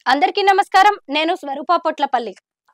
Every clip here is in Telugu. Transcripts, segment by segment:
అందరికీ నమస్కారం. నేను స్వరూప పొట్లపల్లి.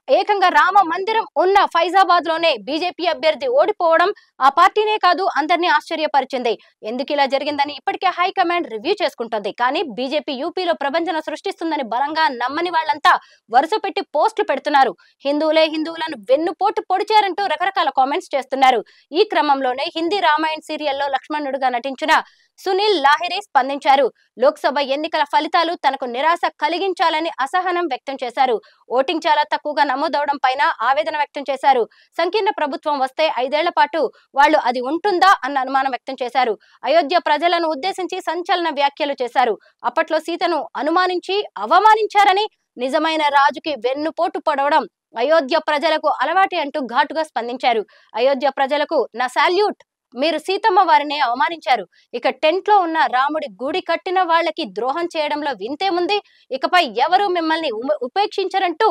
ఏకంగా రామ మందిరం ఉన్న ఫైజాబాద్ లోనే బీజేపీ అభ్యర్థి ఓడిపోవడం ఆ పార్టీనే కాదు అందరినీ ఆశ్చర్యపరిచింది. ఎందుకు ఇలా జరిగిందని ఇప్పటికే హైకమాండ్ రివ్యూ చేసుకుంటోంది. కానీ బీజేపీ యూపీలో ప్రభంజన సృష్టిస్తుందని బలంగా నమ్మని వాళ్ళంతా వరుస పెట్టి పోస్టులు పెడుతున్నారు. హిందువులే హిందువులను వెన్నుపోటు పొడిచారంటూ రకరకాల కామెంట్స్ చేస్తున్నారు. ఈ క్రమంలోనే హిందీ రామాయణ్ సీరియల్లో లక్ష్మణుడుగా నటించిన సునీల్ లాహిరి స్పందించారు. లోక్సభ ఎన్నికల ఫలితాలు తనకు నిరాశ కలిగించాలని అసహనం వ్యక్తం చేశారు. ఓటింగ్ చాలా తక్కువగా నమోదవడం పైన ఆవేదన వ్యక్తం చేశారు. సంకీర్ణ ప్రభుత్వం వస్తే 5 ఏళ్ల పాటు వాళ్ళు అది ఉంటుందా అన్న అనుమానం వ్యక్తం చేశారు. అయోధ్య ప్రజలను ఉద్దేశించి సంచలన వ్యాఖ్యలు చేశారు. అప్పట్లో సీతను అనుమానించి అవమానించారని, నిజమైన రాజుకి వెన్నుపోటు పొడవడం అయోధ్య ప్రజలకు అలవాటే అంటూ ఘాటుగా స్పందించారు. అయోధ్య ప్రజలకు నా సాల్యూట్, మీరు సీతమ్మ వారిని అవమానించారు. ఇక టెంట్ లో ఉన్న రాముడి గుడి కట్టిన వాళ్ళకి ద్రోహం చేయడంలో వింతేముంది, ఇకపై ఎవరు మిమ్మల్ని ఉపేక్షించరంటూ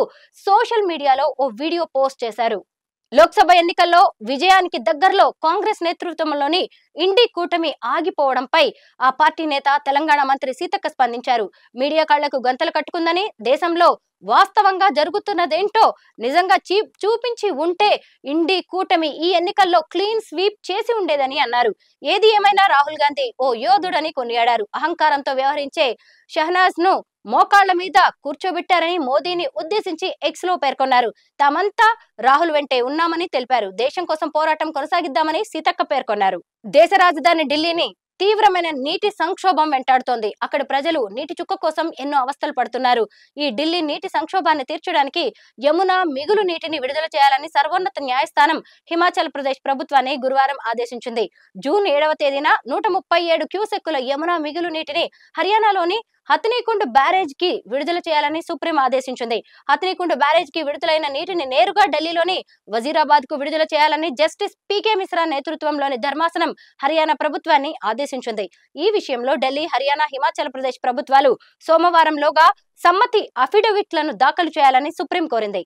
సోషల్ మీడియాలో ఓ వీడియో పోస్ట్ చేశారు. లోక్సభ ఎన్నికల్లో విజయానికి దగ్గరలో కాంగ్రెస్ నేతృత్వంలోని ఇండి కూటమి ఆగిపోవడంపై ఆ పార్టీ నేత తెలంగాణ మంత్రి సీతక్క స్పందించారు. మీడియా కళ్లకు గంతలు కట్టుకుందని, దేశంలో వాస్తవంగా జరుగుతున్నదేంటో నిజంగా చూపించి ఉంటే ఇండి కూటమి ఈ ఎన్నికల్లో క్లీన్ స్వీప్ చేసి ఉండేదని అన్నారు. ఏది ఏమైనా రాహుల్ గాంధీ ఓ యోధుడని కొనియాడారు. అహంకారంతో వ్యవహరించే షహనాజ్ ను మోకాళ్ల మీద కూర్చోబెట్టారని మోదీని ఉద్దేశించి ఎక్స్ లో పేర్కొన్నారు. తామంతా రాహుల్ వెంటే ఉన్నామని తెలిపారు. దేశం కోసం పోరాటం కొనసాగిద్దామని సీతక్క పేర్కొన్నారు. దేశ రాజధాని ఢిల్లీని తీవ్రమైన నీటి సంక్షోభం వెంటాడుతోంది. అక్కడి ప్రజలు నీటి చుక్క కోసం ఎన్నో అవస్థలు పడుతున్నారు. ఈ ఢిల్లీ నీటి సంక్షోభాన్ని తీర్చడానికి యమునా మిగులు నీటిని విడుదల చేయాలని సర్వోన్నత న్యాయస్థానం హిమాచల్ ప్రదేశ్ ప్రభుత్వాన్ని గురువారం ఆదేశించింది. జూన్ 7వ తేదీన 137 క్యూసెక్కుల యమునా మిగులు నీటిని హర్యానాలోని హథనీకుండ్ బ్యారేజ్ కి విడుదల చేయాలని సుప్రీం ఆదేశించింది. హథనీకుండ్ బ్యారేజ్ కి విడుదలైన నీటిని నేరుగా ఢిల్లీలోని వజీరాబాద్ కు విడుదల చేయాలని జస్టిస్ పీకే మిశ్రా నేతృత్వంలోని ధర్మాసనం హర్యానా ప్రభుత్వాన్ని ఆదేశించింది. ఈ విషయంలో ఢిల్లీ, హర్యానా, హిమాచల్ ప్రదేశ్ ప్రభుత్వాలు సోమవారంలోగా సమ్మతి అఫిడవిట్లను దాఖలు చేయాలని సుప్రీం కోరింది.